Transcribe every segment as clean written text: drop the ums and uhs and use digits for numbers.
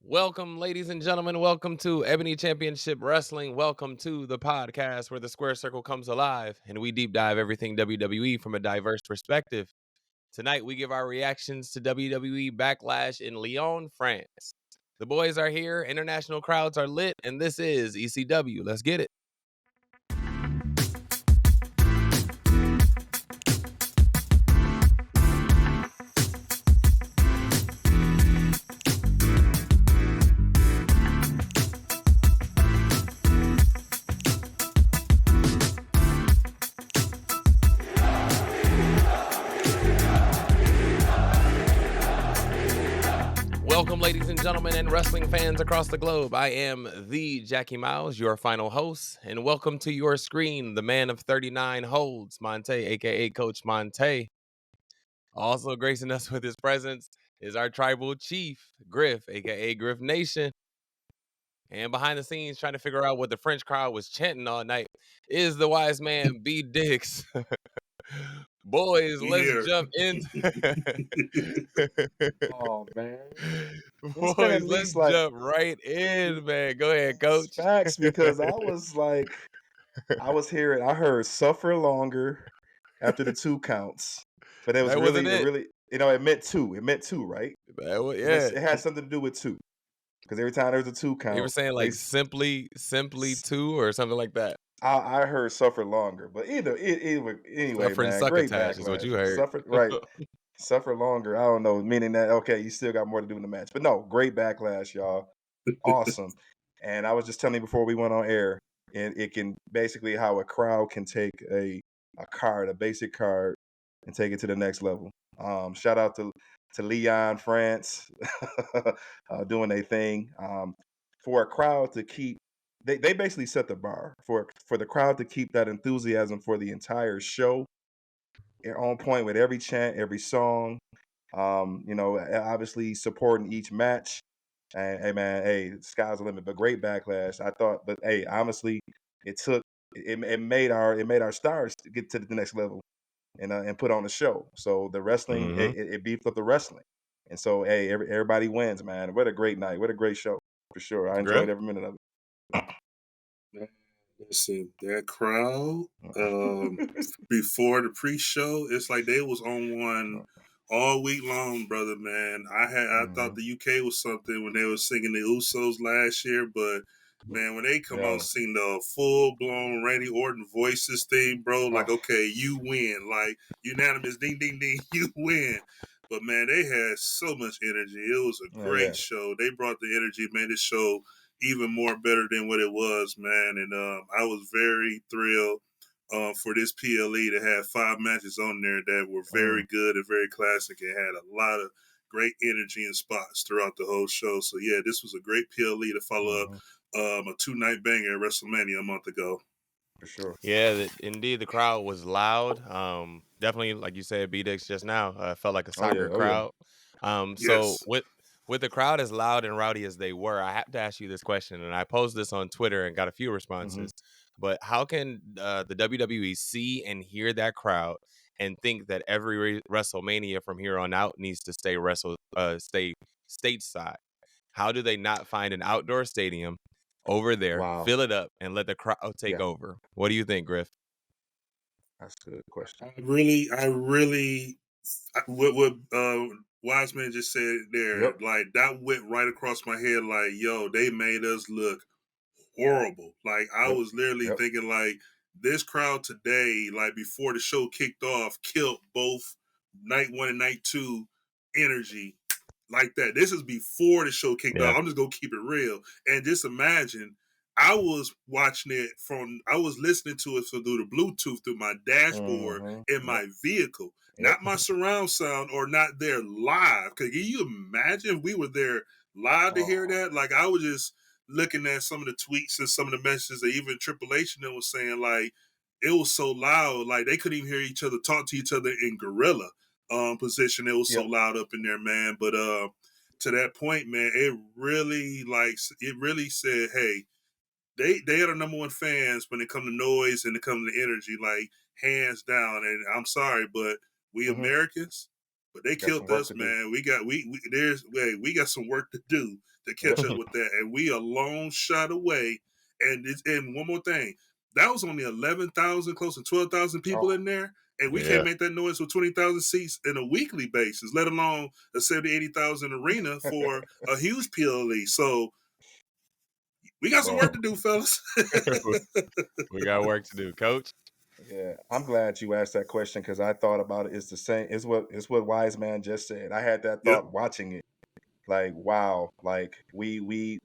Welcome, ladies and gentlemen. Welcome to Ebony Championship Wrestling. Welcome to the podcast where the square circle comes alive and we deep dive everything WWE from a diverse perspective. Tonight, we give our reactions to WWE Backlash in Lyon, France. The boys are here, international crowds are lit, and this is ECW. Let's get it. Welcome, ladies and gentlemen, and wrestling fans across the globe. I am the Jackie Miles, your final host, and welcome to your screen, the man of 39 holds, Montay, aka Coach Montay. Also gracing us with his presence is our tribal chief, Griff, aka Griff Nation. And behind the scenes, trying to figure out what the French crowd was chanting all night, is the wise man, B Dix. Boys, We let's here. jump into Oh man, it's been at Boys, let's least like jump right in, man. Go ahead, coach. facts because I was like, I heard suffer longer after the 2 counts, but it was That wasn't it. it meant two, right? Yeah. It had something to do with two because every time there's a 2 count, You were saying like simply two or something like that. I heard suffer longer, but anyway, Suffering man, great succotash is what backlash. you heard. Suffer longer. I don't know, meaning that okay, you still got more to do in the match, but no, great backlash, y'all. Awesome. And I was just telling you before we went on air, and it can basically how a crowd can take a basic card, and take it to the next level. Shout out to Lyon, France, doing a thing. For a crowd to keep, they basically set the bar for the crowd to keep that enthusiasm for the entire show on point with every chant, every song. Obviously supporting each match. And hey man, hey, sky's the limit. But great backlash. I thought, but hey, honestly, it made our stars get to the next level and put on the show. So the wrestling, Mhm. it beefed up the wrestling. And so hey, everybody wins, man. What a great night. What a great show. For sure. I enjoyed Griff? every minute of it. Listen, that crowd, before the pre-show, it's like they was on one all week long, brother, man. I thought the UK was something when they were singing the Usos last year, but man, when they come out sing the full-blown Randy Orton voices thing, bro, like, okay, you win. Like, unanimous, ding, ding, ding, you win. But man, they had so much energy. It was a great show. They brought the energy, made the show even more better than what it was, man. And I was very thrilled for this PLE to have 5 matches on there that were very good and very classic and had a lot of great energy and spots throughout the whole show. So yeah, this was a great PLE to follow up a 2-night banger at WrestleMania a month ago. For sure. Yeah, indeed, the crowd was loud. Definitely, like you said, B-Dix just now, felt like a soccer crowd. So Yes. with the crowd as loud and rowdy as they were, I have to ask you this question, and I posed this on Twitter and got a few responses. But how can the WWE see and hear that crowd and think that every WrestleMania from here on out needs to stay stateside? How do they not find an outdoor stadium over there, fill it up, and let the crowd take over? What do you think, Griff? That's a good question. What Wiseman just said there, like that went right across my head. Like, yo, they made us look horrible. Like, I was literally thinking, like, this crowd today, like before the show kicked off, killed both night 1 and night 2 energy like that. This is before the show kicked off. I'm just gonna keep it real. And just imagine, I was listening to it through the Bluetooth through my dashboard in my vehicle, not my surround sound or not there live. Can you imagine if we were there live to hear that? Like, I was just looking at some of the tweets and some of the messages that even Triple H and them was saying, like, it was so loud, like they couldn't even hear each other talk to each other in gorilla position. It was so loud up in there, man. But to that point, man, it really said, hey, they are the number one fans when it comes to noise and it comes to energy, like hands down. And I'm sorry, but we Americans, But they Got some killed work us, to do. man. We got some work to do to catch up with that, and we a long shot away. And one more thing, that was only 11,000, close to 12,000 people in there, and we can't make that noise with 20,000 seats in a weekly basis, let alone a 70, 80,000 arena for a huge PLE. So we got some work to do, fellas. We got work to do, Coach. Yeah, I'm glad you asked that question because I thought about it. It's the same. It's what Wise Man just said. I had that Yep. thought watching it. Like, wow, like we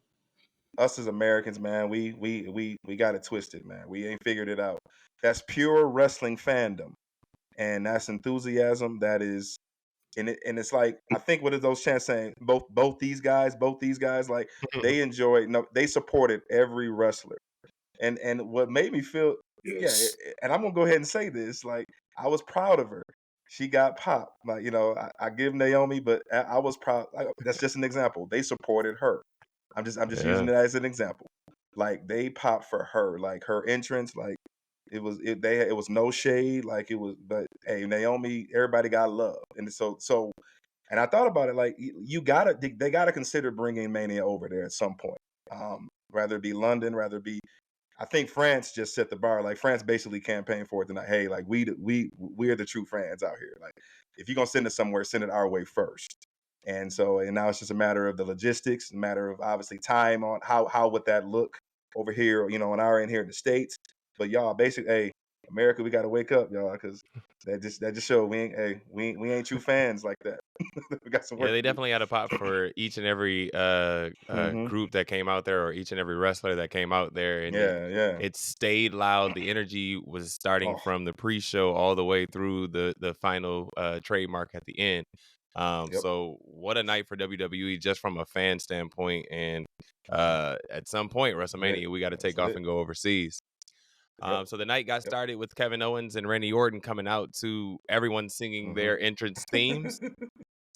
us as Americans, man, we got it twisted, man. We ain't figured it out. That's pure wrestling fandom, and that's enthusiasm. That is, and it's like I think what are those chants saying? Both these guys, like they enjoyed. No, they supported every wrestler, and what made me feel, Yes. and I'm gonna go ahead and say this, like I was proud of her. She got popped, like I give Naomi, but I was proud. That's just an example. They supported her. I'm just using it as an example. Like they popped for her, like her entrance, like it was no shade, like it was. But hey, Naomi, everybody got love, and so. And I thought about it, like you gotta, they gotta consider bringing Mania over there at some point. Rather it be London, rather it be. I think France just set the bar. Like France basically campaigned for it tonight. Hey, like we're the true fans out here. Like if you're gonna send it somewhere, send it our way first. And now it's just a matter of the logistics, a matter of obviously time on how would that look over here, on our end here in the States. But y'all, basically, hey, America, we got to wake up, y'all, because that just show we ain't true fans like that. We got some Yeah, work they to do. definitely had a pop for each and every Hmm. group that came out there, or each and every wrestler that came out there, and Yeah. it stayed loud. The energy was starting Oh, from the pre-show all the way through the final trademark at the end. yep. So what a night for WWE just from a fan standpoint. And at some point, That's it. WrestleMania, we got to That's take off it. and go overseas. Yep. So the night got Yep. started with Kevin Owens and Randy Orton coming out to everyone singing Hmm. their entrance themes.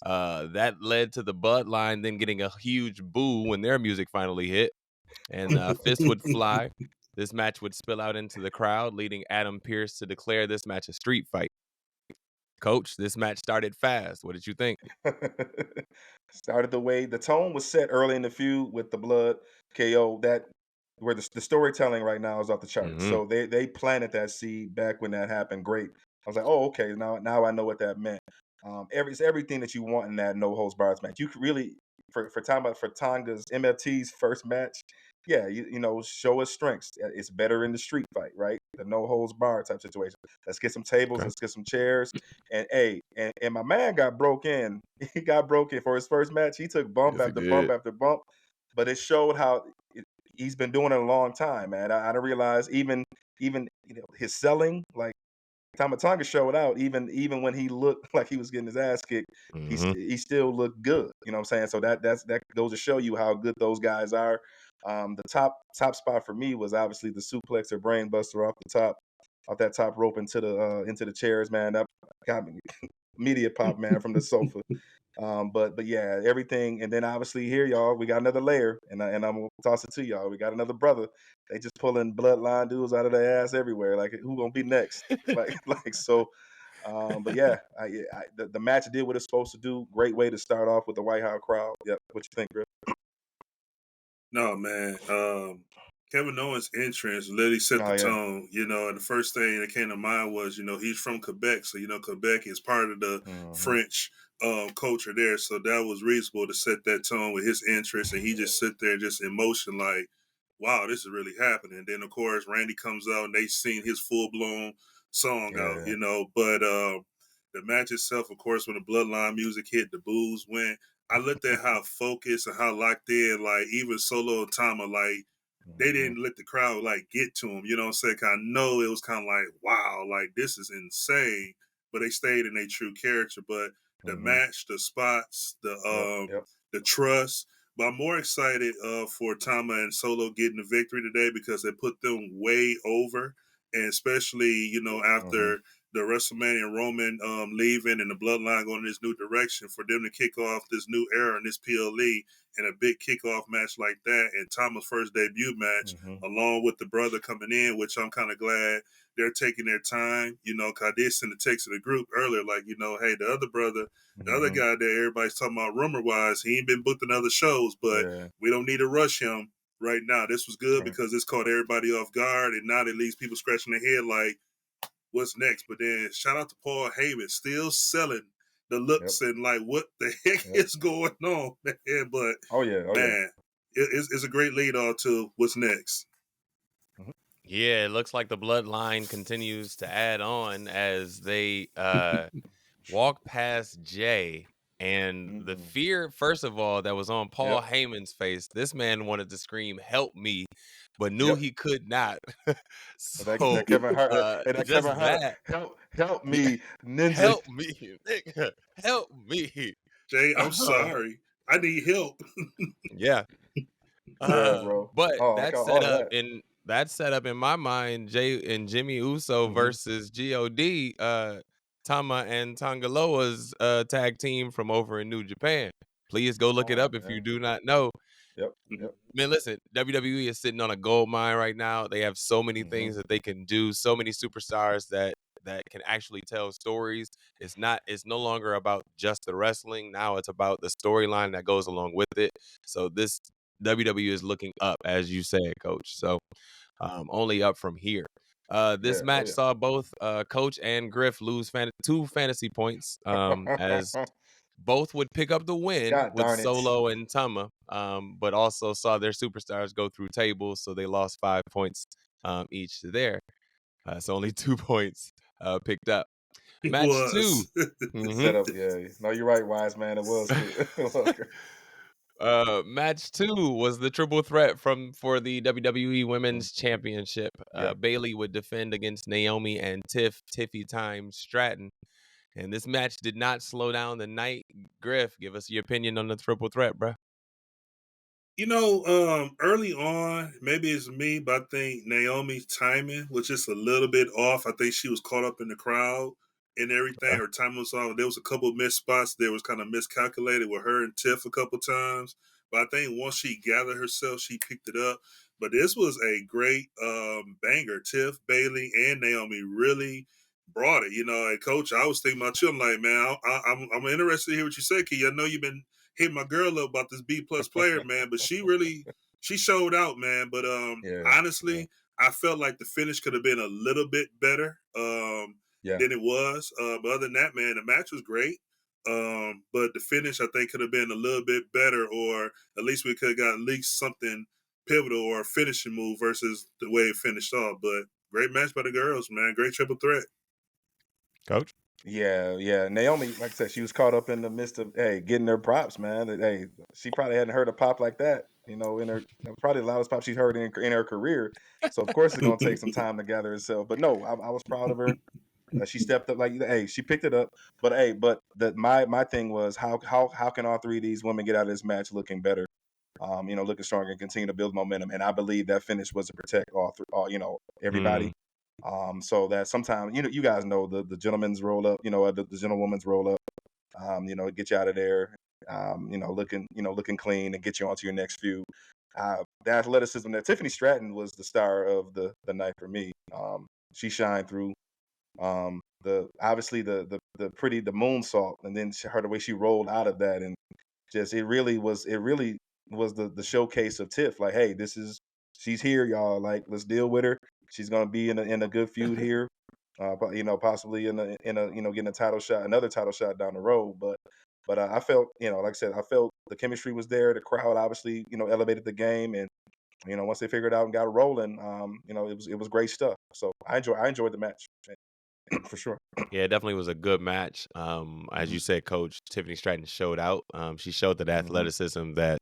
That led to the Bloodline then getting a huge boo when their music finally hit, and fists would fly. This match would spill out into the crowd, leading Adam Pearce to declare this match a street fight. Coach, this match started fast. What did you think? Started the way the tone was set early in the feud with the Blood KO. That where the storytelling right now is off the charts. Hmm. So they planted that seed back when that happened. Great. I was like, oh, okay, now I know what that meant. It's everything that you want in that no holds bars match. You could really for Tonga's MFT's first match. Yeah, show his strengths. It's better in the street fight, right? The no holds bar type situation. Let's get some tables. Okay. Let's get some chairs. And hey, and my man got broke in. He got broken for his first match. He took bump Yes, he after bump did. after bump, but it showed how he's been doing it a long time, man. I didn't realize even his selling, like Tama Tonga showed out. Even when he looked like he was getting his ass kicked, Hmm. he still looked good. You know what I'm saying? So that goes to show you how good those guys are. The top spot for me was obviously the suplex or brain buster off the top, off that top rope into the chairs, man. That got me media pop, man, from the sofa. But yeah, everything, and then obviously here, y'all, we got another layer, and I'm gonna toss it to y'all. We got another brother. They just pulling bloodline dudes out of their ass everywhere. Like who gonna be next? Like so. But yeah, the match did what it's supposed to do. Great way to start off with the White House crowd. Yep. What you think, Griff? No, man. Kevin Owens' entrance literally set Oh the yeah. tone, and the first thing that came to mind was, he's from Quebec. So, Quebec is part of the Hmm. French culture there. So that was reasonable to set that tone with his entrance. And he just sit there just in motion like, wow, this is really happening. And then, of course, Randy comes out and they sing his full-blown song out, Yeah. But the match itself, of course, when the Bloodline music hit, the boos went. I looked at how focused and how locked in, like even Solo and Tama, like they Hmm. didn't let the crowd like get to them. You know what I'm saying? 'Cause I know it was kind of like, wow, like this is insane. But they stayed in their true character. But the Hmm. match, the spots, Yep. Yep. the trust. But I'm more excited for Tama and Solo getting the victory today because it put them way over, and especially Hmm. after the WrestleMania Roman leaving and the Bloodline going in this new direction, for them to kick off this new era in this PLE and a big kickoff match like that, and Tama's first debut match, Hmm. along with the brother coming in, which I'm kind of glad they're taking their time, cause I did send a text to the group earlier, like, hey, the other brother, the other guy that everybody's talking about rumor-wise, he ain't been booked in other shows, but we don't need to rush him right now. This was good because this caught everybody off guard, and now it leaves people scratching their head like, what's next? But then shout out to Paul Heyman, still selling the looks and like, what the heck is going on, man? But, man, it's a great lead-off to what's next. Yeah, it looks like the bloodline continues to add on as they walk past Jay. And the fear, first of all, that was on Paul Heyman's face, this man wanted to scream, "Help me," but knew he could not. So that Kevin Hart, just that help me, ninja. Help me, nigga. Help me. Jay, I'm sorry. I need help. Yeah. Bro. But that's set up in my mind, Jay and Jimmy Uso versus God, Tama and Tangaloa's tag team from over in New Japan. Please go look it up if you do not know. Man, listen, WWE is sitting on a gold mine right now. They have so many things that they can do, so many superstars that can actually tell stories. It's no longer about just the wrestling. Now it's about the storyline that goes along with it. So this WWE is looking up, as you said, Coach. So only up from here. This match saw both Coach and Griff lose 2 fantasy points as both would pick up the win with Solo and Tama, but also saw their superstars go through tables, so they lost 5 points each there. So only 2 points picked up. Match 2. Set up, No, you're right, wise man. It was. Match 2 was the triple threat for the WWE Women's Championship. Bayley would defend against Naomi and Tiffy times Stratton. And this match did not slow down the night. Griff, give us your opinion on the triple threat, bro. Early on, maybe it's me, but I think Naomi's timing was just a little bit off. I think she was caught up in the crowd and everything. Her timing was off. There was a couple of missed spots. There was kind of miscalculated with her and Tiff a couple times. But I think once she gathered herself, she picked it up. But this was a great banger. Tiff, Bayley, and Naomi really brought it. And Coach, I was thinking about you. I'm like, man, I'm interested to hear what you say, Key. I know you've been hitting my girl up about this B+ player, man, but she showed out, man. But honestly, I felt like the finish could have been a little bit better than it was. But other than that, man, the match was great. But the finish, I think, could have been a little bit better, or at least we could have got at least something pivotal or a finishing move versus the way it finished off. But great match by the girls, man. Great triple threat. Coach? Yeah. Naomi, like I said, she was caught up in the midst of getting her props, man. She probably hadn't heard a pop like that, in her probably the loudest pop she's heard in her career. So of course it's gonna take some time to gather herself. But no, I was proud of her. She stepped up, she picked it up. But my thing was how can all 3 of these women get out of this match looking better, looking stronger and continue to build momentum. And I believe that finish was to protect everybody. So that sometimes, you guys know the gentleman's roll up, the gentlewoman's roll up, get you out of there, looking clean and get you onto your next feud. The athleticism that Tiffany Stratton was the star of the night for me. She shined through the moonsault, and then the way she rolled out of that, and just it really was the showcase of Tiff. Like, hey, she's here, y'all. Like, let's deal with her. She's gonna be in a good feud here, possibly in a getting another title shot down the road. But I felt, like I said, I felt the chemistry was there. The crowd obviously, elevated the game, and once they figured it out and got it rolling, it was great stuff. So I enjoyed the match for sure. Yeah, it definitely was a good match. As you said, Coach, Tiffany Stratton showed out. She showed that athleticism that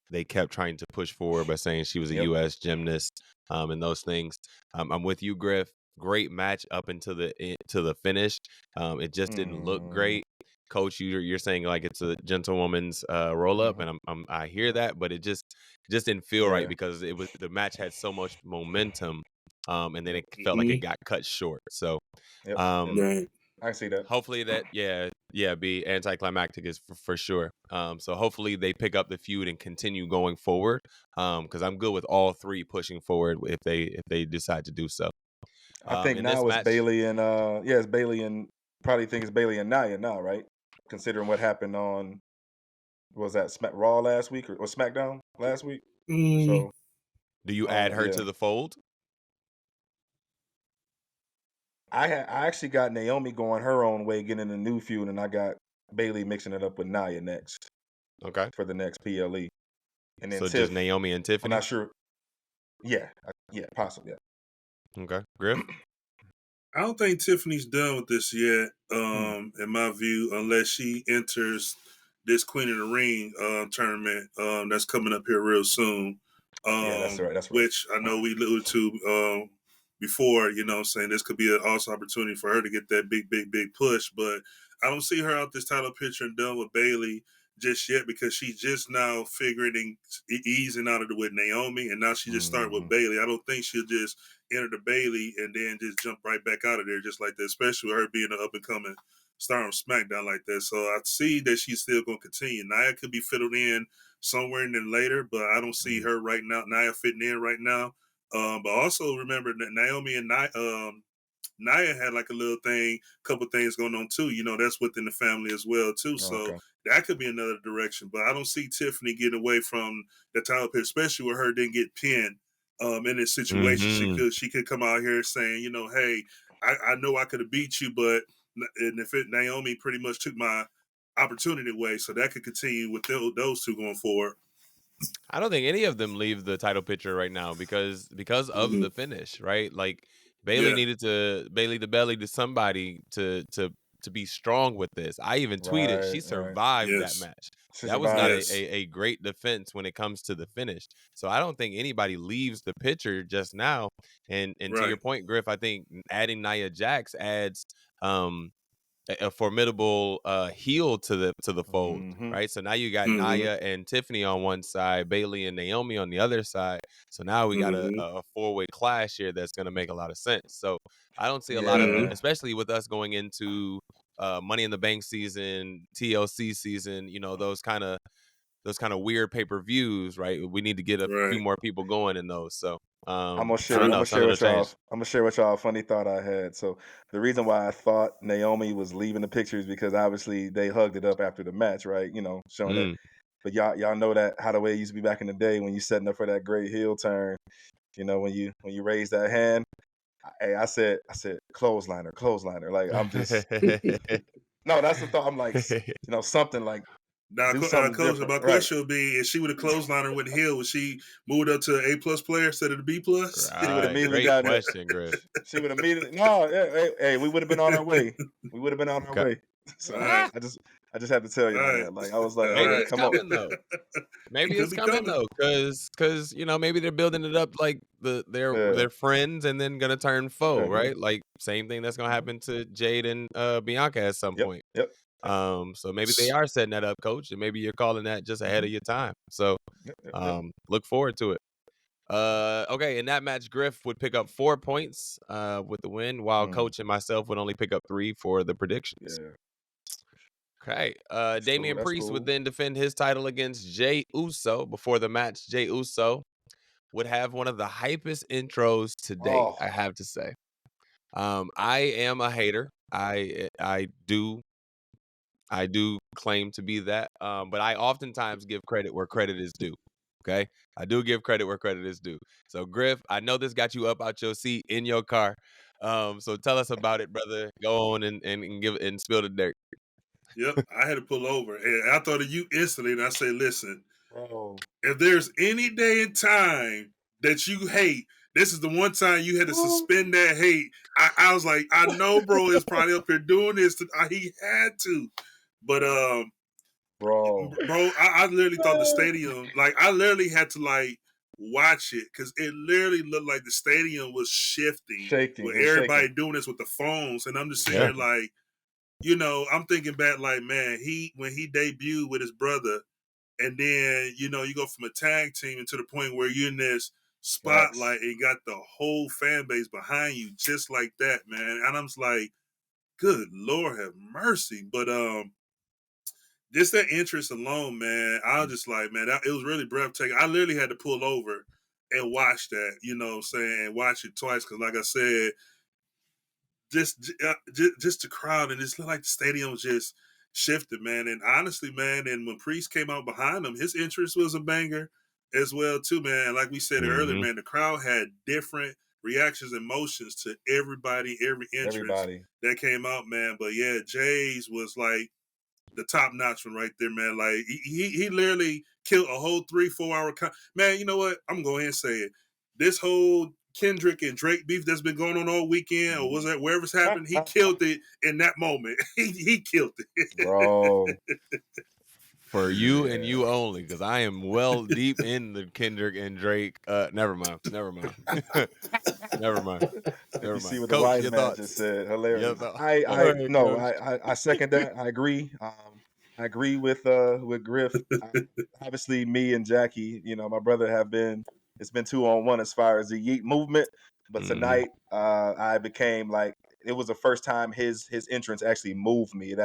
they kept trying to push forward by saying she was a U.S. gymnast and those things. I'm with you, Griff. Great match up until the finish. It just didn't look great. Coach, you're saying like it's a gentlewoman's roll up, and I hear that, but it just didn't feel right because the match had so much momentum, and then it felt like it got cut short. So, I see that. Hopefully that be anticlimactic is for sure. So hopefully they pick up the feud and continue going forward. Because I'm good with all 3 pushing forward if they decide to do so. I think In this now it's match, Bailey and it's Bailey and probably think it's Bailey and Nia now, right? Considering what happened on was that Raw last week or SmackDown last week? Mm, So do you add her yeah, to the fold? I actually got Naomi going her own way, getting a new feud, and I got Bailey mixing it up with Nia next Okay. for the next PLE, and then So just Tiff. Naomi and I'm Tiffany? not sure. Yeah, yeah, possibly. Yeah. Okay. Griff? I don't think Tiffany's done with this yet, in my view, unless she enters this Queen of the Ring tournament that's coming up here real soon. Yeah, that's right. That's right. Which I know we alluded to before, saying this could be an awesome opportunity for her to get that big push. But I don't see her out this title picture and done with Bailey just yet because she's just now figuring and easing out of it with Naomi, and now she just started with Bailey. I don't think she'll just enter the Bailey and then just jump right back out of there just like that, especially with her being an up and coming star on SmackDown like that. So I see that she's still going to continue. Nia could be fiddled in somewhere in there later, but I don't see her right now. Nia fitting in right now. But also remember that Naomi and Nia had like a little thing, couple things going on too. That's within the family as well too. Oh, So okay. that could be another direction. But I don't see Tiffany getting away from the title picture, especially with her didn't get pinned in this situation. She could come out here saying, hey, I know I could have beat you, but Naomi pretty much took my opportunity away. So that could continue with those two going forward. I don't think any of them leave the title picture right now because of the finish, right? Like Bailey needed to Bailey the belly to somebody to be strong with this. I even tweeted she Right. survived that Yes. match. She That was not survived. a great defense when it comes to the finish. So I don't think anybody leaves the picture just now. And to your Right. point, Griff, I think adding Nia Jax adds a formidable heel to the fold, right? So now you got Nia and Tiffany on one side, Bailey and Naomi on the other side. So now we got a four-way clash here that's going to make a lot of sense. So I don't see a lot of, Yeah. especially with us going into Money in the Bank season, TLC season, those kind of weird pay-per-views, right? We need to get a few Right. more people going in those. So I'm gonna I share. don't I'm know, gonna share something will with y'all. change. I'm gonna share with y'all a funny thought I had. So the reason why I thought Naomi was leaving the picture is because obviously they hugged it up after the match, right? Showing that. But y'all know that how the way it used to be back in the day when you setting up for that great heel turn. When you raise that hand. I said clothesliner. Like I'm just no. That's the thought. I'm like something like Now, do something Coach, different, my right? question would be: if she would have clotheslined her with heel, would she moved up to an A+ player instead of the B+? She would Right. immediately Great done it. question, Griff. She would immediately no. Hey, we would have been on our way. We would have been on our Okay. way. So Right. I just had to tell All y'all right. that. Like I was like, All Maybe right. it's come on. coming though. It Maybe could it's be coming coming. though, because maybe they're building it up like they're Yeah. friends and then gonna turn foe, Okay. right? Like same thing that's gonna happen to Jade and Bianca at some point. Yep. So maybe they are setting that up, Coach, and maybe you're calling that just ahead of your time. So Yep. look forward to it. Okay, in that match, Griff would pick up 4 points with the win, while Coach and myself would only pick up 3 for the predictions. Yeah. Okay. That's Damian cool. That's Priest would cool. then defend his title against Jay Uso. Before the match, Jay Uso would have one of the hypest intros to date, Oh, I have to say. I am a hater. I do claim to be that. But I oftentimes give credit where credit is due. Okay. I do give credit where credit is due. So Griff, I know this got you up out your seat in your car. So tell us about it, brother. Go on and give and spill the dirt. Yep. I had to pull over. And I thought of you instantly. And I said, listen, bro. if there's any day and time that you hate, this is the one time you had to suspend that hate. I was like, I know, bro, is probably up here doing this. He had to. But Bro. bro, I literally thought the stadium, like I literally had to like watch it because it literally looked like the stadium was shifting Shaking. with It was everybody shaking. doing this with the phones, and I'm just sitting Yeah. here like, I'm thinking back like, man, when he debuted with his brother, and then you go from a tag team into the point where you're in this spotlight and got the whole fan base behind you just like that, man. And I'm just like, good Lord have mercy. But just that interest alone, man, I was just like, man, it was really breathtaking. I literally had to pull over and watch that, what I'm saying, and watch it twice because, like I said, just the crowd, and it's like the stadium just shifted, man. And honestly, man, and when Priest came out behind him, his entrance was a banger as well, too, man. And like we said earlier, man, the crowd had different reactions and emotions to everybody, every entrance that came out, man. But yeah, Jay's was like the top notch one right there, man. Like he literally killed a whole 3-4 hour man. You know what? I'm gonna go ahead and say it. This whole Kendrick and Drake beef that's been going on all weekend, or was that wherever's happened, he killed it in that moment. he killed it, bro. For you and you only, because I am well deep in the Kendrick and Drake. Never mind. Never mind. You see what the Coach, wise your man thoughts? just said. Hilarious. Go I ahead, no, Coach. I second that. I agree. I agree with Griff. Obviously, me and Jackie, my brother it's been 2-on-1 as far as the Yeet movement. But tonight, I became like, it was the first time his entrance actually moved me.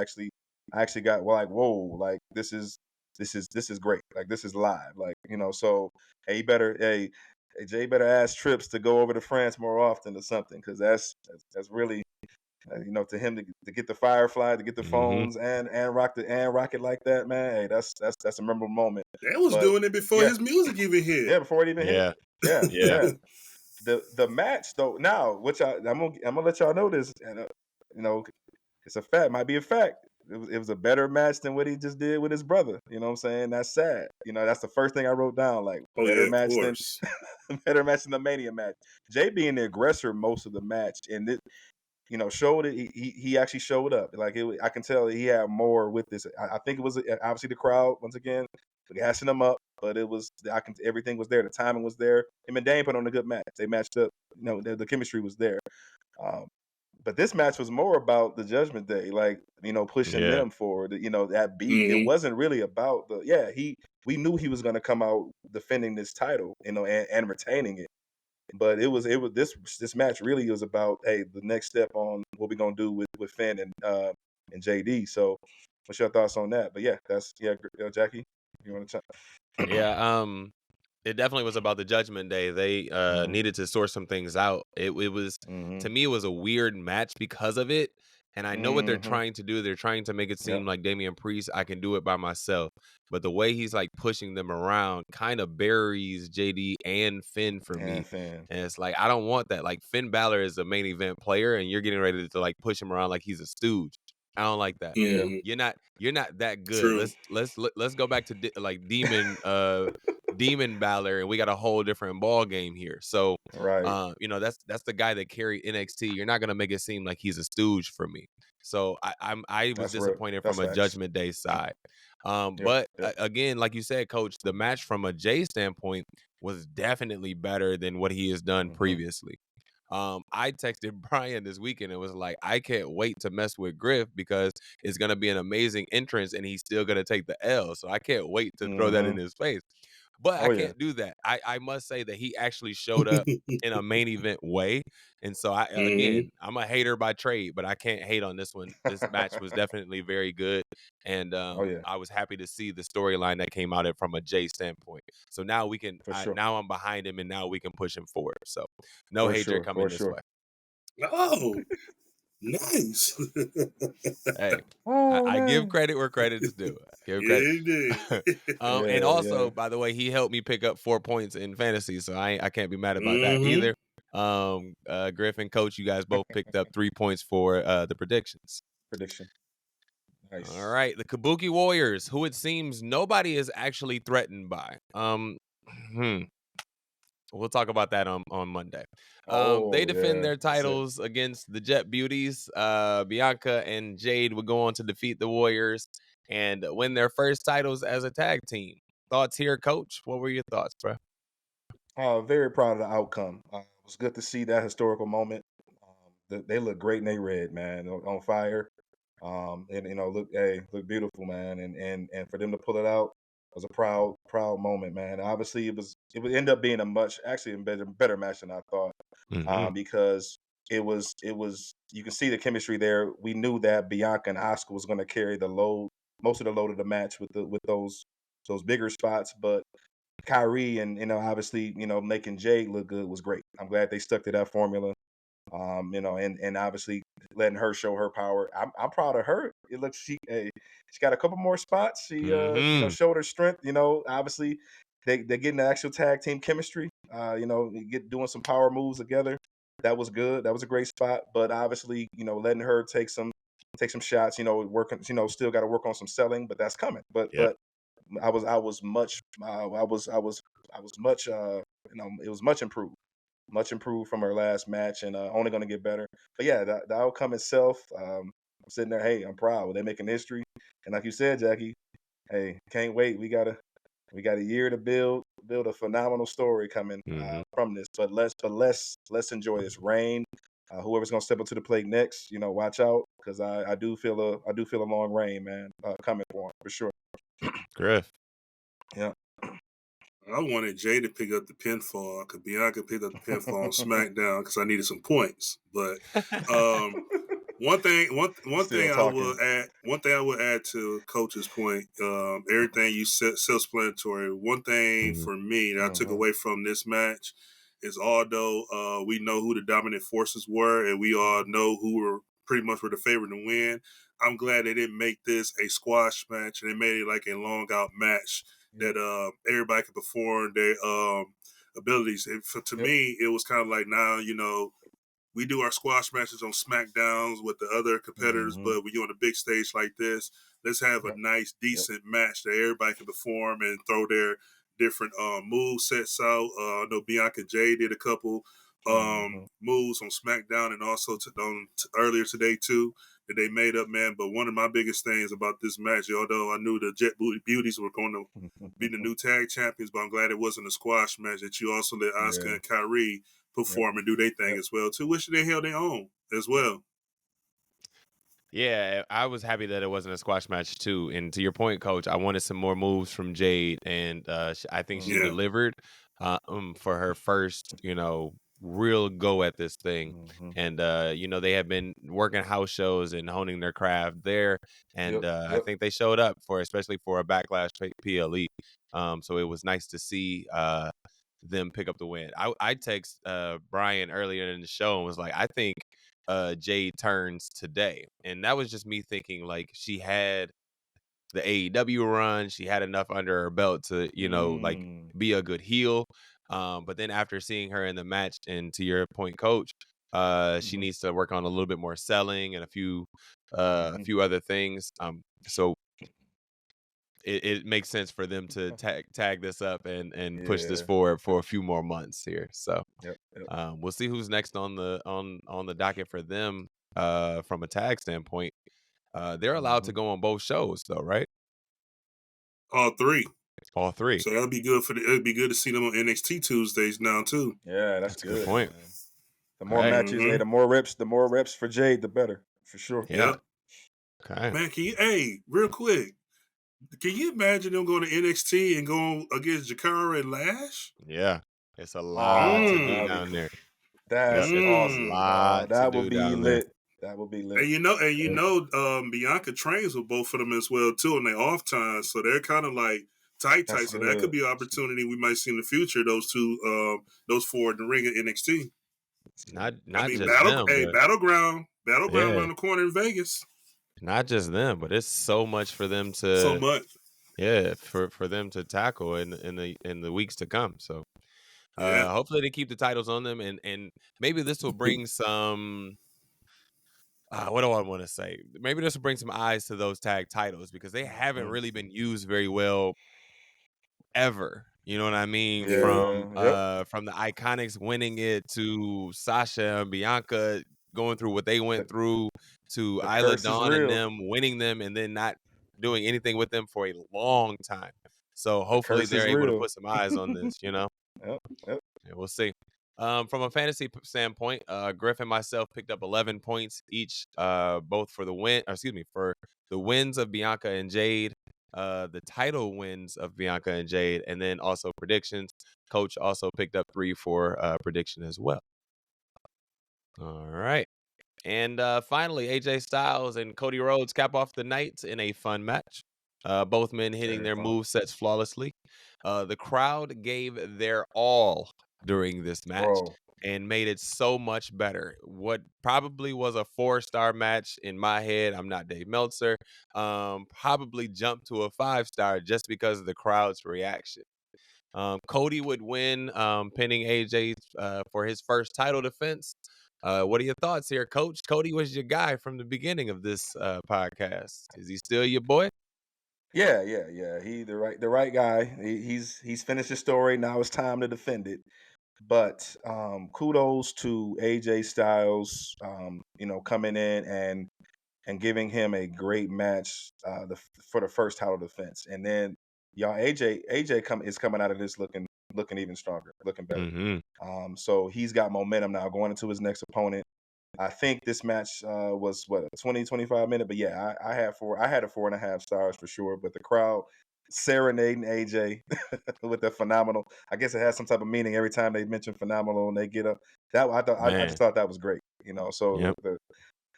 I actually got like, whoa, like this is great. Like this is live. Like, so hey, Jay better ask Trips to go over to France more often or something, because that's really, to him to get the Firefly, to get the phones and rock it like that, man. Hey, that's a memorable moment. They was doing it before his music even hit. Yeah, before it even hit. Yeah. The match though, now, which I'm gonna let y'all know this, and it's a fact, might be a fact. It was a better match than what he just did with his brother. You know what I'm saying? That's sad. That's the first thing I wrote down. Like, better match than the Mania match. Jay being the aggressor most of the match, and it, showed it. He actually showed up. Like, I can tell he had more with this. I think it was obviously the crowd once again gassing him up, but everything was there. The timing was there. Him and Dane put on a good match. They matched up. The chemistry was there. But this match was more about the Judgment Day, like, pushing them forward. That beat. It wasn't really about we knew he was going to come out defending this title, and retaining it. But this match really was about, hey, the next step on what we're gonna do with Finn and JD. So, what's your thoughts on that? But Jackie, you want to chat? Yeah, it definitely was about the Judgment Day. They needed to sort some things out. It was to me, it was a weird match because of it. And I know what they're trying to do. They're trying to make it seem like Damian Priest, I can do it by myself. But the way he's like pushing them around kind of buries JD and Finn for me. And it's like, I don't want that. Like, Finn Balor is a main event player, and you're getting ready to like push him around like he's a stooge. I don't like that. You're not that good. True. Let's go back to like Demon Balor, and we got a whole different ball game here. So, right, that's the guy that carried NXT. You're not gonna make it seem like he's a stooge for me. So I was disappointed from a Judgment Day side. But again, like you said, Coach, the match from a Jay standpoint was definitely better than what he has done previously. I texted Brian this weekend and was like, I can't wait to mess with Griff because it's gonna be an amazing entrance and he's still gonna take the L. So I can't wait to throw that in his face. But I can't do that. I must say that he actually showed up in a main event way. And so again, I'm a hater by trade, but I can't hate on this one. This match was definitely very good. And I was happy to see the storyline that came out of it from a Jay standpoint. So now we can now I'm behind him and now we can push him forward. So no hatred coming this way. Oh, nice. Hey, I give credit where credit's due. Give credit. And also, by the way, he helped me pick up 4 points in fantasy, so I can't be mad about that either. Griff and Coach, you guys both picked up 3 points for the predictions. Nice. All right, the Kabuki Warriors, who it seems nobody is actually threatened by. We'll talk about that on Monday. They defend their titles against the Jet Beauties. Bianca and Jade would go on to defeat the Warriors and win their first titles as a tag team. Thoughts here, Coach? What were your thoughts, bro? Very proud of the outcome. It was good to see that historical moment. They look great in their red, man, on fire. And look beautiful, man. And for them to pull it out was a proud moment, man. Obviously, it would end up being a better match than I thought, because it was you can see the chemistry there. We knew that Bianca and Asuka was going to carry most of the load of the match with those bigger spots, but Kyrie and obviously making Jade look good was great. I'm glad they stuck to that formula. and obviously letting her show her power. I'm proud of her. It looks she got a couple more spots. She showed her strength. Obviously they're getting the actual tag team chemistry. Doing some power moves together. That was good. That was a great spot. But obviously, letting her take some shots. Working. Still got to work on some selling, but that's coming. But I was much it was much improved. Much improved from her last match, and only going to get better. But yeah, the outcome itself, I'm sitting there. Hey, I'm proud. They're making history, and like you said, Jackie, hey, can't wait. We got a year to build a phenomenal story coming from this. But let's enjoy this reign. Whoever's going to step up to the plate next, watch out, because I do feel a long reign, man, coming for him for sure. Griff. Yeah. I wanted Jay to pick up the pinfall because Bianca picked up the pinfall on SmackDown because I needed some points. But one thing I will add to Coach's point, everything you said self-explanatory. One thing for me that I took away from this match is although we know who the dominant forces were and we all know who were pretty much the favorite to win, I'm glad they didn't make this a squash match and they made it like a long out match that everybody could perform their abilities. To me, it was kind of like now, we do our squash matches on SmackDowns with the other competitors, but when you're on a big stage like this, let's have a nice, decent match that everybody can perform and throw their different move sets out. I know Bianca Jay did a couple moves on SmackDown and also earlier today too that they made up, man. But one of my biggest things about this match, although I knew the Jet Beauties were going to be the new tag champions, but I'm glad it wasn't a squash match, that you also let Asuka and Kyrie perform and do their thing as well too, which they held their own as well. Yeah, I was happy that it wasn't a squash match too. And to your point, Coach, I wanted some more moves from Jade, and I think she delivered for her first, real go at this thing. And they have been working house shows and honing their craft there, and I think they showed up especially for a Backlash PLE. So it was nice to see them pick up the win. I text Brian earlier in the show and was like, I think Jade turns today, and that was just me thinking like she had the AEW run, she had enough under her belt to like be a good heel, but then after seeing her in the match, and to your point, Coach, she needs to work on a little bit more selling and a few other things, so it makes sense for them to tag this up and push this forward for a few more months here. So we'll see who's next on the docket for them from a tag standpoint. They're allowed to go on both shows though, right? All three. So that'll be good it'd be good to see them on NXT Tuesdays now too. Yeah, that's good. A good point. Man. The more matches, the more reps for Jade, the better, for sure. Yeah. Okay. Man, real quick, can you imagine them going to NXT and going against Jakara and Lash? Yeah, it's a lot to do down there. That's awesome. That would be lit. That would be lit. And Bianca trains with both of them as well too on their off time, so they're kind of like tight. So that could be an opportunity we might see in the future. Those four in the ring at NXT. Not just them. Battleground around the corner in Vegas. Not just them, but it's so much for them to for them to tackle in the weeks to come. So hopefully they keep the titles on them, and maybe this will bring some. What do I want to say? Maybe this will bring some eyes to those tag titles because they haven't really been used very well ever. You know what I mean? From the Iconics winning it to Sasha and Bianca going through what they went through to Isla Dawn and them winning them and then not doing anything with them for a long time. So hopefully they're able to put some eyes on this, Yep. Yeah, we'll see. From a fantasy standpoint, Griff and myself picked up 11 points each, both for for the wins of Bianca and Jade, the title wins of Bianca and Jade, and then also predictions. Coach also picked up 3 for prediction as well. All right. And finally, AJ Styles and Cody Rhodes cap off the night in a fun match. Both men hitting their movesets flawlessly. The crowd gave their all during this match. and made it so much better. What probably was a 4-star match in my head, I'm not Dave Meltzer, probably jumped to a 5-star just because of the crowd's reaction. Cody would win, pinning AJ for his first title defense. What are your thoughts here, Coach? Cody was your guy from the beginning of this podcast. Is he still your boy? Yeah. He the right guy. He's finished his story. Now it's time to defend it. But kudos to AJ Styles, coming in and giving him a great match for the first title defense. And then y'all AJ is coming out of this looking even stronger, looking better. Mm-hmm. So he's got momentum now going into his next opponent. I think this match was what, a 20-25 minute, but yeah, I had a 4.5 stars for sure. But the crowd serenading AJ with the phenomenal. I guess it has some type of meaning every time they mention phenomenal and they get up. That I just thought that was great. So Yep.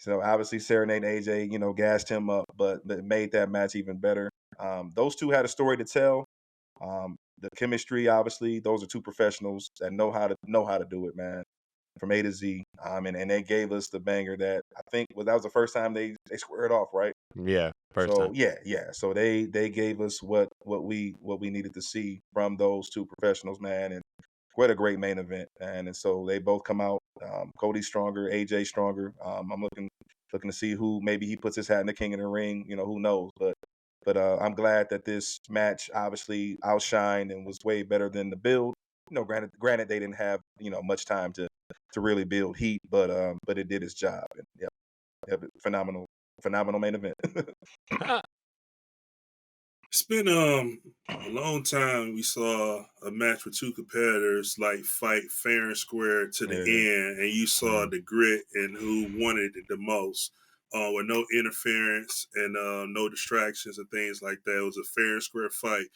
so obviously serenading AJ, gassed him up, but it made that match even better. Those two had a story to tell. The chemistry, obviously, those are two professionals that know how to do it, man, from A to Z. And they gave us the banger that I think that was the first time they squared off, right? Yeah, first time. Yeah. So they gave us what we needed to see from those two professionals, man. And what a great main event, and so they both come out. Cody's stronger, AJ stronger. I'm looking to see who maybe he puts his hat in the King of the Ring. Who knows? But I'm glad that this match obviously outshined and was way better than the build. Granted they didn't have much time to really build heat, but it did its job. And yeah, phenomenal main event. It's been a long time we saw a match with two competitors like fight fair and square to the end, and you saw the grit and who wanted it the most, with no interference and no distractions and things like that. It was a fair and square fight.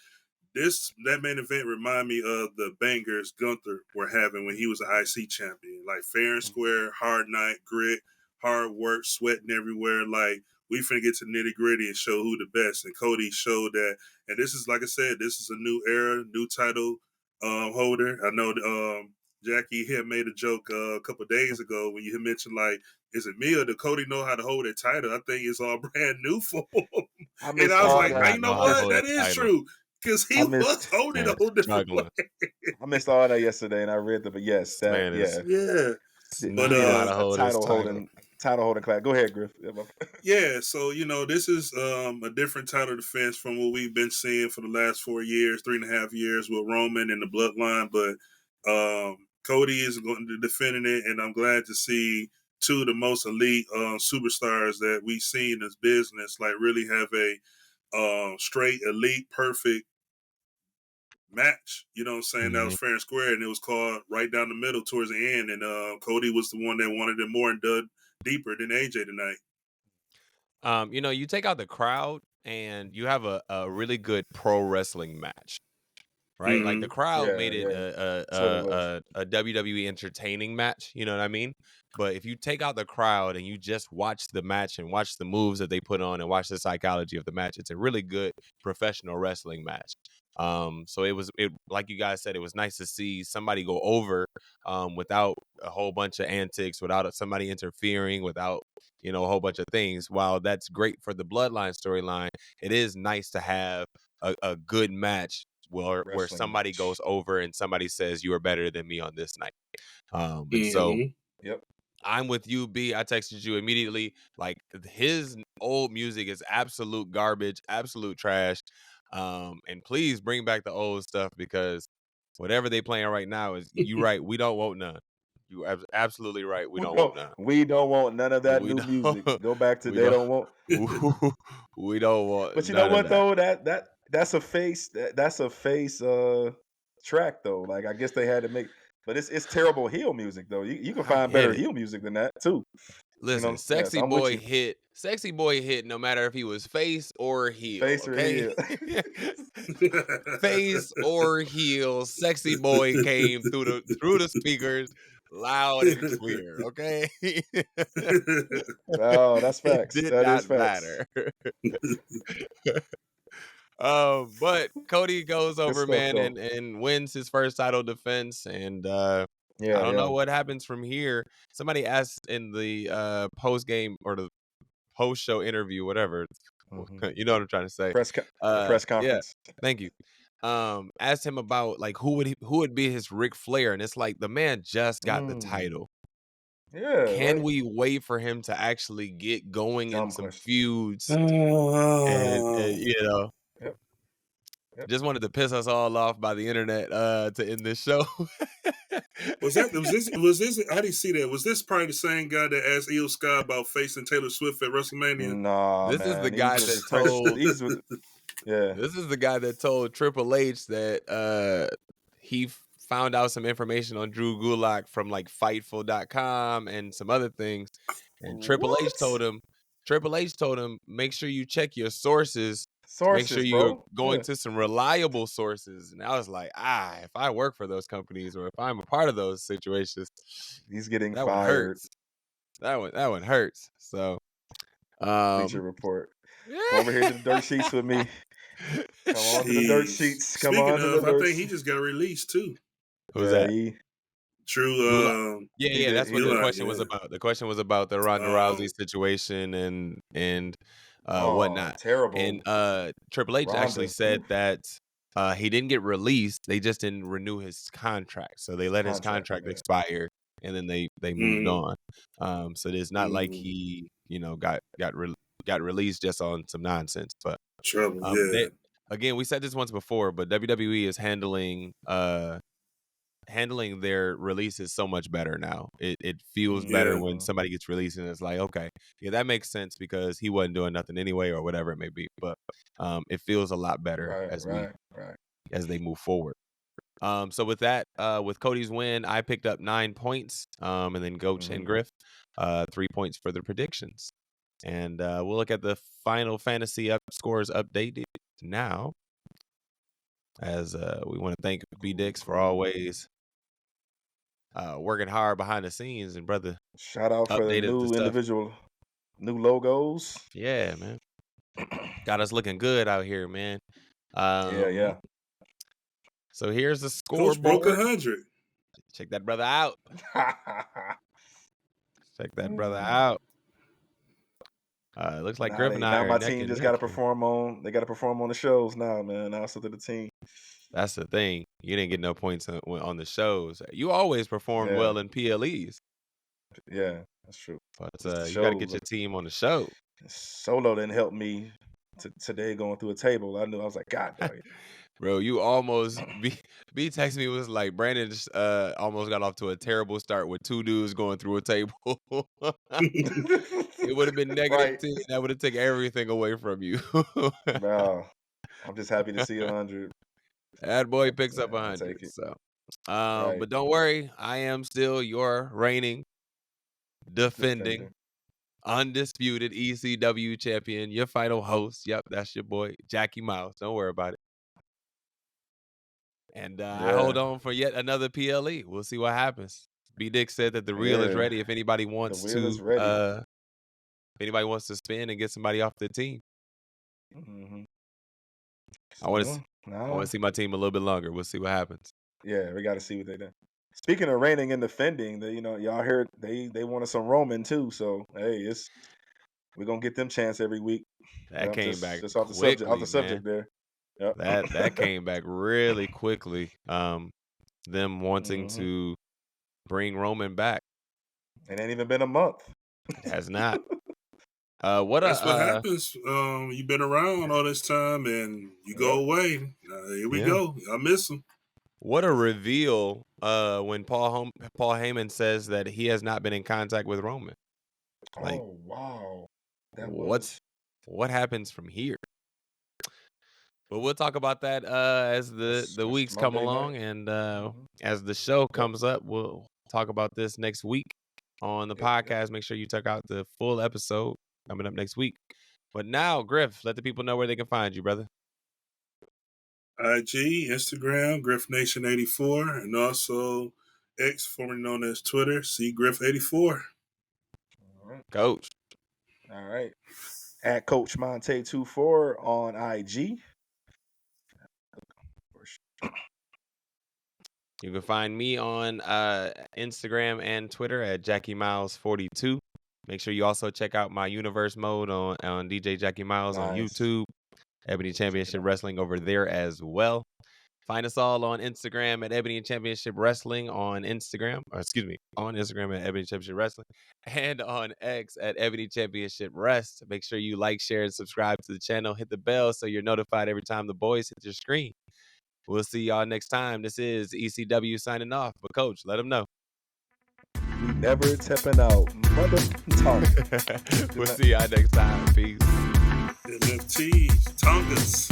That main event remind me of the bangers Gunther were having when he was an IC champion. Like fair and square, hard night, grit, hard work, sweating everywhere. Like we finna get to nitty gritty and show who the best. And Cody showed that. And this is, like I said, this is a new era, new title holder. I know Jackie had made a joke a couple of days ago when you had mentioned, like, is it me or did Cody know how to hold that title? I think it's all brand new for him. And I was like, you know what? That is true. Because he was holding a whole different way. I missed all that yesterday, and I read but yes, that title holding class. Go ahead, Griff. Yeah, so this is a different title defense from what we've been seeing for the last 4 years, 3.5 years with Roman and the Bloodline. But Cody is going to defending it, and I'm glad to see two of the most elite superstars that we've seen in this business, like really have a straight elite perfect match, you know what I'm saying? That was fair and square, and it was called right down the middle towards the end, and Cody was the one that wanted it more and dug deeper than AJ tonight. You take out the crowd and you have a really good pro wrestling match, right? Like the crowd made it a WWE entertaining match, you know what I mean? But if you take out the crowd and you just watch the match and watch the moves that they put on and watch the psychology of the match, it's a really good professional wrestling match. So it like you guys said, it was nice to see somebody go over without a whole bunch of antics, without somebody interfering, without a whole bunch of things. While that's great for the Bloodline storyline, it is nice to have a good match where somebody goes over and somebody says you are better than me on this night. And so I'm with you, B. I texted you immediately. Like, his old music is absolute garbage, absolute trash. And please bring back the old stuff, because whatever they playing right now is, you right, we don't want none. You are absolutely right. We don't want none. We don't want none of that new music. Go back to they don't want. We don't want. But you know what though? That's a face. That's a face track though. Like, I guess they had to make. But it's terrible heel music though. You can find better heel music than that too. Listen, Sexy Boy hit. Sexy Boy hit no matter if he was face or heel. Face or heel. Face or heel. Sexy Boy came through the speakers loud and clear. Okay. Oh, that's facts. It did that not is facts. matter. But Cody goes over, man, and wins his first title defense, and Yeah, I don't know yeah. what happens from here. Somebody asked in the post game or the post show interview, whatever. Mhm. You know what I'm trying to say. The press Yeah, conference. thank you. Asked him about like who would be his Ric Flair, and it's like the man just got the title. Yeah, Can right. we wait for him to actually get going in Dumb some question. feuds? And Oh. you know, Yep. Yep. just wanted to piss us all off by the internet to end this show. Was this? How do you see that? Was this probably the same guy that asked Io Sky about facing Taylor Swift at WrestleMania? Nah, This is the man. guy These that was fresh. told These was yeah. This is the guy that told Triple H that he found out some information on Drew Gulak from like Fightful.com and some other things. And Triple H told him, make sure you check your sources. Make sure Sources, you're bro. going Yeah. to some reliable sources. And I was like, if I work for those companies or if I'm a part of those situations, He's getting that one fired. hurts. That one hurts. So Bleacher Report. Come over here to the dirt sheets with me. Come on to the dirt Jeez. sheets. Come Speaking on to the of, I dirt think he sheets. just got released too. Who's Yeah, that? True. Gulak. he Yeah, did. that's He what the did. question was about. The question was about the Ronda Rousey situation and whatnot. Terrible. And Triple H actually Ronda. said that he didn't get released. They just didn't renew his contract. So they let his contract expire and then they moved on. So it's not like he, got released just on some nonsense. But trouble, yeah. again, we said this once before, but WWE is handling their releases so much better now. It feels better when somebody gets released and it's like, okay, yeah, that makes sense because he wasn't doing nothing anyway or whatever it may be. But it feels a lot better as they move forward. So with that, with Cody's win, I picked up 9 points, and then Coach and Griff 3 points for the predictions. And we'll look at the final fantasy scores updated now. As we want to thank B Dix for always working hard behind the scenes, and brother, shout out for the new individual, new logos. Yeah, man, got us looking good out here, man. Yeah. So here's the scoreboard. Coach broke 100. Check that brother out. Check that brother out. It looks like Griff and I are my neck team and just neck got to here. perform on. They got to perform on the shows now, man. Now it's up to the team. That's the thing. You didn't get no points on the shows. You always performed well in PLEs. Yeah, that's true. But you got to get your team on the show. Solo didn't help me today going through a table. I was like, God damn it. Bro, you almost B texted me, was like, Brandon just almost got off to a terrible start with 2 dudes going through a table. It would have been negative 10. That would have taken everything away from you. No, I'm just happy to see 100. That boy picks up 100. So, but don't worry, I am still your reigning, defending, undisputed ECW champion, your final host. Yep, that's your boy, Jackie Miles. Don't worry about it. And I hold on for yet another PLE. We'll see what happens. B Dick said that the reel is ready. If anybody wants to, if anybody wants to spin and get somebody off the team, I want to see my team a little bit longer. We'll see what happens. Yeah, we got to see what they do. Speaking of reigning and defending, y'all heard they wanted some Roman too. So hey, we're gonna get them chance every week. That came back just off quickly, the subject there. Yep. That came back really quickly. Them wanting to bring Roman back. It ain't even been a month. It has not. That's what happens. You've been around all this time and you go away. Here we go. I miss him. What a reveal when Paul Heyman says that he has not been in contact with Roman. Like, oh wow. What happens from here? But we'll talk about that as the weeks come along and as the show comes up. We'll talk about this next week on the podcast. Make sure you check out the full episode coming up next week. But now, Griff, let the people know where they can find you, brother. IG, Instagram, GriffNation84, and also X, formerly known as Twitter, CGriff84. All right. Coach. All right. At Coach Montay 24 on IG. You can find me on Instagram and Twitter at JackieMiles42. Make sure you also check out my Universe mode on DJ Jackie Miles on Nice. YouTube. Ebony Championship Wrestling over there as well. Find us all on Instagram at Ebony Championship Wrestling on Instagram. On Instagram at Ebony Championship Wrestling. And on X at Ebony Championship Rest. Make sure you like, share, and subscribe to the channel. Hit the bell so you're notified every time the boys hit your screen. We'll see y'all next time. This is ECW signing off. But Coach, let them know. We never tipping out. Mother tongue. We'll see y'all next time. Peace. NFT Tongas.